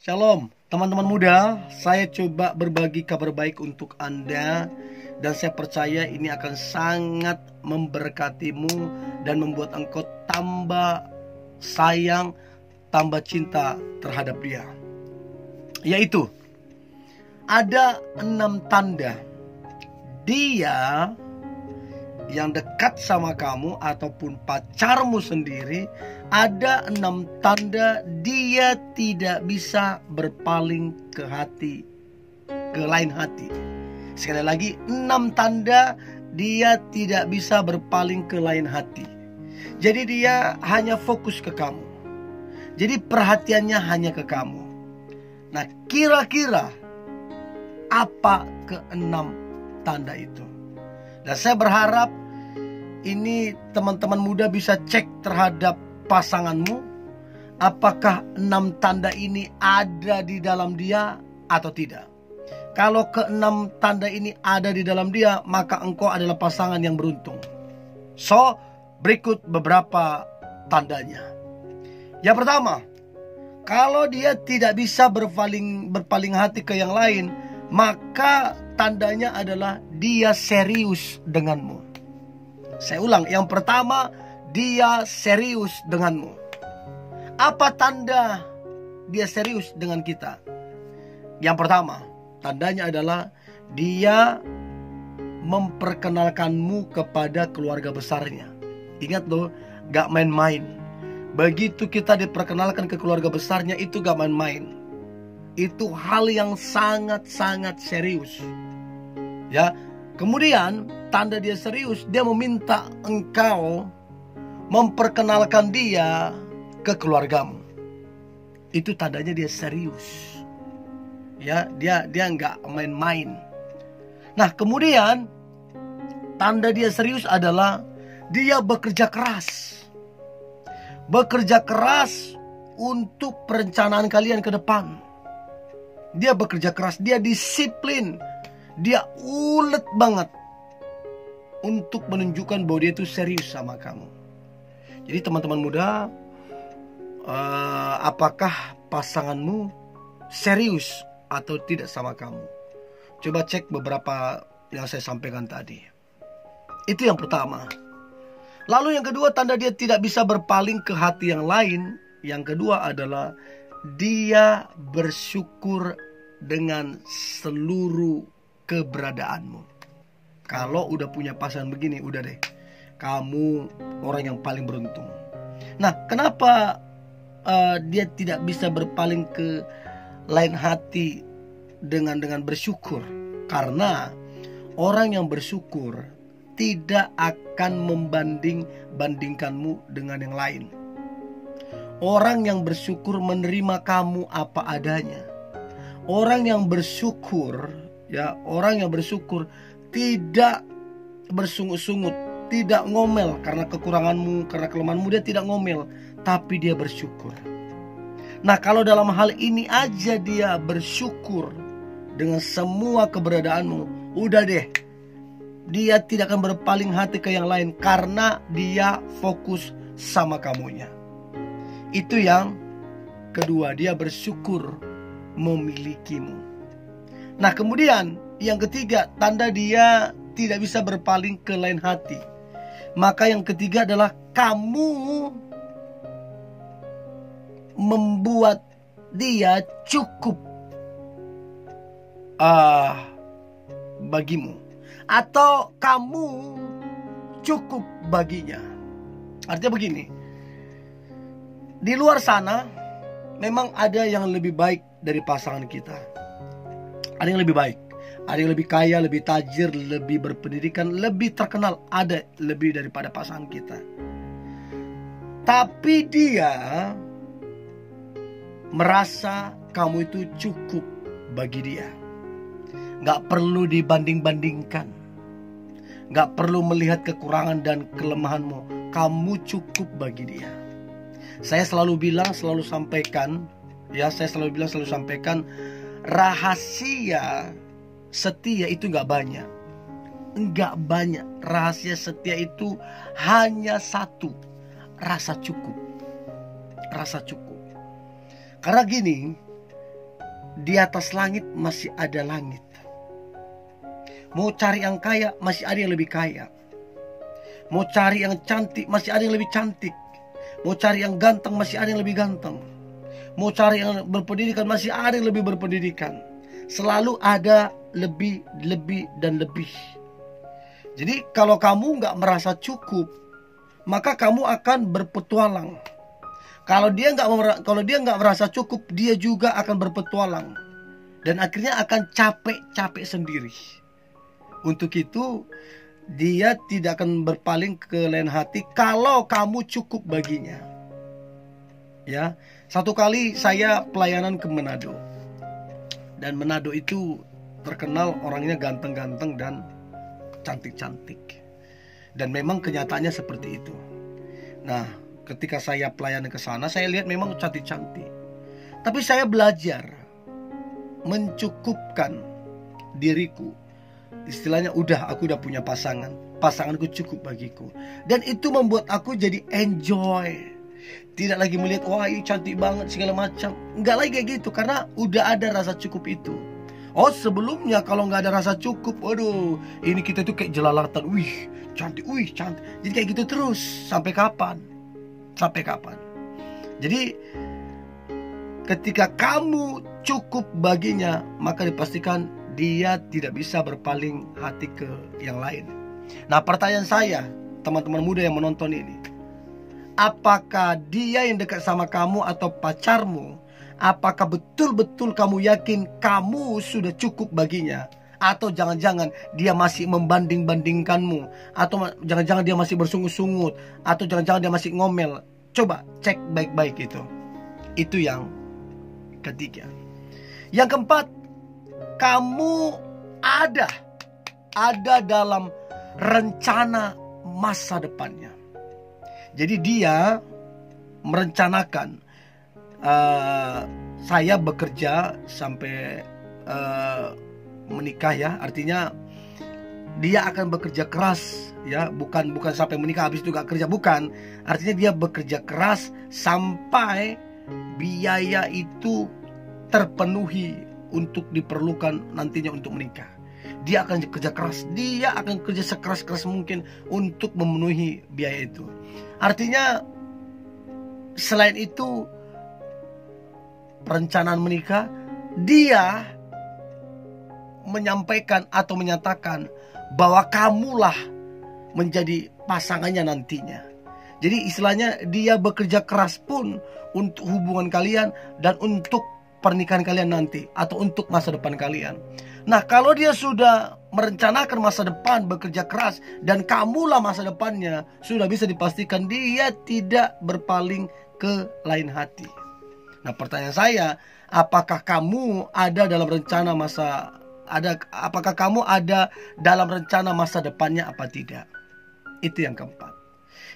Shalom, teman-teman muda. Saya coba berbagi kabar baik untuk Anda, dan saya percaya ini akan sangat memberkatimu dan membuat engkau tambah sayang, tambah cinta terhadap Dia. Yaitu ada 6 tanda Dia yang dekat sama kamu ataupun pacarmu sendiri. Ada 6 tanda dia tidak bisa berpaling ke lain hati. Sekali lagi, 6 tanda dia tidak bisa berpaling ke lain hati. Jadi dia hanya fokus ke kamu. Jadi perhatiannya hanya ke kamu. Nah, kira-kira apa ke-6 tanda itu? Dan saya berharap ini teman-teman muda bisa cek terhadap pasanganmu, apakah 6 tanda ini ada di dalam dia atau tidak. Kalau ke-6 tanda ini ada di dalam dia, maka engkau adalah pasangan yang beruntung. So, berikut beberapa tandanya. Yang pertama, kalau dia tidak bisa berpaling hati ke yang lain, maka tandanya adalah dia serius denganmu. Saya ulang, yang pertama, dia serius denganmu. Apa tanda dia serius dengan kita? Yang pertama, tandanya adalah dia memperkenalkanmu kepada keluarga besarnya. Ingat loh, gak main-main. Begitu kita diperkenalkan ke keluarga besarnya, itu gak main-main. Itu hal yang sangat-sangat serius. Ya, kemudian tanda dia serius, dia meminta engkau memperkenalkan dia ke keluargamu. Itu tandanya dia serius. Ya, dia nggak main-main. Nah, kemudian tanda dia serius adalah dia bekerja keras. Bekerja keras untuk perencanaan kalian ke depan. Dia bekerja keras, dia disiplin, dia ulet banget untuk menunjukkan bahwa dia itu serius sama kamu. Jadi teman-teman muda, apakah pasanganmu serius atau tidak sama kamu? Coba cek beberapa yang saya sampaikan tadi. Itu yang pertama. Lalu yang kedua, tanda dia tidak bisa berpaling ke hati yang lain. Yang kedua adalah dia bersyukur dengan seluruh keberadaanmu. Kalau udah punya pasangan begini, udah deh, kamu orang yang paling beruntung. Nah, kenapa dia tidak bisa berpaling ke lain hati dengan bersyukur? Karena orang yang bersyukur tidak akan membandingkanmu dengan yang lain. Orang yang bersyukur menerima kamu apa adanya. Orang yang bersyukur, ya, orang yang bersyukur tidak bersungut-sungut, tidak ngomel karena kekuranganmu, karena kelemahanmu. Dia tidak ngomel, tapi dia bersyukur. Nah, kalau dalam hal ini aja dia bersyukur dengan semua keberadaanmu, udah deh, dia tidak akan berpaling hati ke yang lain karena dia fokus sama kamunya. Itu yang kedua, dia bersyukur memilikimu. Nah, kemudian yang ketiga, tanda dia tidak bisa berpaling ke lain hati. Maka yang ketiga adalah kamu membuat dia cukup bagimu, atau kamu cukup baginya. Artinya begini, di luar sana memang ada yang lebih baik dari pasangan kita. Ada yang lebih baik, ada yang lebih kaya, lebih tajir, lebih berpendidikan, lebih terkenal. Ada lebih daripada pasangan kita. Tapi dia merasa kamu itu cukup bagi dia. Gak perlu dibanding-bandingkan. Gak perlu melihat kekurangan dan kelemahanmu. Kamu cukup bagi dia. Saya selalu bilang, selalu sampaikan, rahasia setia itu gak banyak. Enggak banyak. Rahasia setia itu hanya satu, rasa cukup. Rasa cukup. Karena gini, di atas langit masih ada langit. Mau cari yang kaya, masih ada yang lebih kaya. Mau cari yang cantik, masih ada yang lebih cantik. Mau cari yang ganteng, masih ada yang lebih ganteng. Mau cari yang berpendidikan, masih ada yang lebih berpendidikan. Selalu ada lebih, dan lebih. Jadi kalau kamu nggak merasa cukup, maka kamu akan berpetualang. Kalau dia nggak merasa cukup, dia juga akan berpetualang. Dan akhirnya akan capek sendiri. Untuk itu, dia tidak akan berpaling ke lain hati kalau kamu cukup baginya. Ya, satu kali saya pelayanan ke Manado. Dan Manado itu terkenal orangnya ganteng-ganteng dan cantik-cantik. Dan memang kenyataannya seperti itu. Nah, ketika saya pelayanan ke sana, saya lihat memang cantik-cantik. Tapi saya belajar mencukupkan diriku. Istilahnya aku udah punya pasangan. Pasanganku cukup bagiku. Dan itu membuat aku jadi enjoy. Tidak lagi melihat, wah ini cantik banget segala macam. Enggak lagi kayak gitu, karena udah ada rasa cukup itu. Oh, sebelumnya kalau nggak ada rasa cukup, waduh, ini kita tuh kayak jelalatan. Wih cantik. Jadi kayak gitu terus. Sampai kapan? Jadi ketika kamu cukup baginya, maka dipastikan dia tidak bisa berpaling hati ke yang lain. Nah, pertanyaan saya, teman-teman muda yang menonton ini, apakah dia yang dekat sama kamu atau pacarmu? Apakah betul-betul kamu yakin kamu sudah cukup baginya? Atau jangan-jangan dia masih membanding-bandingkanmu? Atau jangan-jangan dia masih bersungut-sungut? Atau jangan-jangan dia masih ngomel? Coba cek baik-baik itu. Itu yang ketiga. Yang keempat, kamu ada dalam rencana masa depannya. Jadi dia merencanakan, saya bekerja sampai menikah ya, artinya dia akan bekerja keras ya, bukan sampai menikah habis itu gak kerja, bukan. Artinya dia bekerja keras sampai biaya itu terpenuhi untuk diperlukan nantinya untuk menikah. Dia akan kerja keras, dia akan kerja sekeras-keras mungkin untuk memenuhi biaya itu. Artinya selain itu, perencanaan menikah, dia menyampaikan atau menyatakan bahwa kamulah menjadi pasangannya nantinya. Jadi istilahnya dia bekerja keras pun untuk hubungan kalian dan untuk pernikahan kalian nanti, atau untuk masa depan kalian. Nah, kalau dia sudah merencanakan masa depan, bekerja keras, dan kamulah masa depannya, sudah bisa dipastikan dia tidak berpaling ke lain hati. Nah, pertanyaan saya, apakah kamu ada dalam rencana masa depannya apa tidak? Itu yang keempat.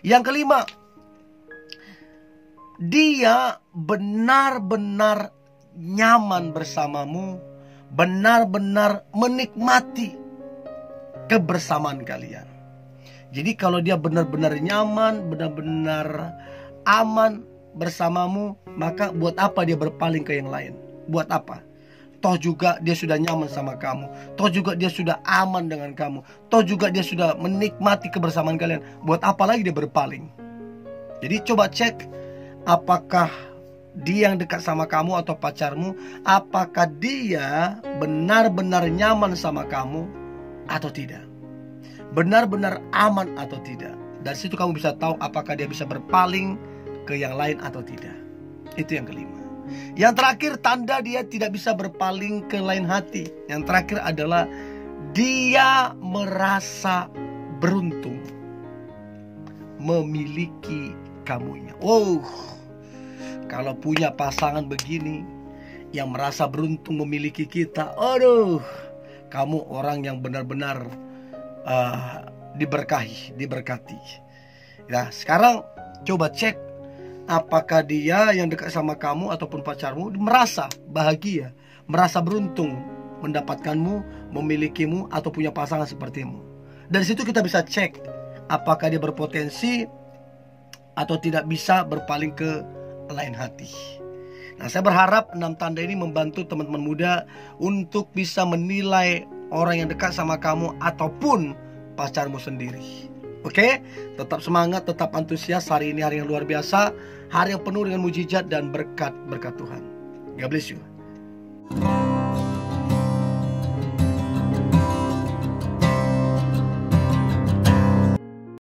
Yang kelima, dia benar-benar nyaman bersamamu, benar-benar menikmati kebersamaan kalian. Jadi kalau dia benar-benar nyaman, benar-benar aman bersamamu, maka buat apa dia berpaling ke yang lain? Buat apa? Toh juga dia sudah nyaman sama kamu, toh juga dia sudah aman dengan kamu, toh juga dia sudah menikmati kebersamaan kalian. Buat apa lagi dia berpaling? Jadi coba cek, apakah dia yang dekat sama kamu atau pacarmu, apakah dia benar-benar nyaman sama kamu atau tidak, benar-benar aman atau tidak. Dari situ kamu bisa tahu apakah dia bisa berpaling ke yang lain atau tidak. Itu yang kelima. Yang terakhir, tanda dia tidak bisa berpaling ke lain hati, yang terakhir adalah dia merasa beruntung memiliki kamunya. Kalau punya pasangan begini yang merasa beruntung memiliki kita, aduh, kamu orang yang benar-benar diberkati. Nah, sekarang coba cek, apakah dia yang dekat sama kamu ataupun pacarmu merasa bahagia, merasa beruntung mendapatkanmu, memilikimu, atau punya pasangan sepertimu. Dari situ kita bisa cek apakah dia berpotensi atau tidak bisa berpaling ke lain hati. Nah, saya berharap 6 tanda ini membantu teman-teman muda untuk bisa menilai orang yang dekat sama kamu ataupun pacarmu sendiri. Oke, tetap semangat, tetap antusias. Hari ini hari yang luar biasa, hari yang penuh dengan mujizat dan berkat-berkat Tuhan. God bless you.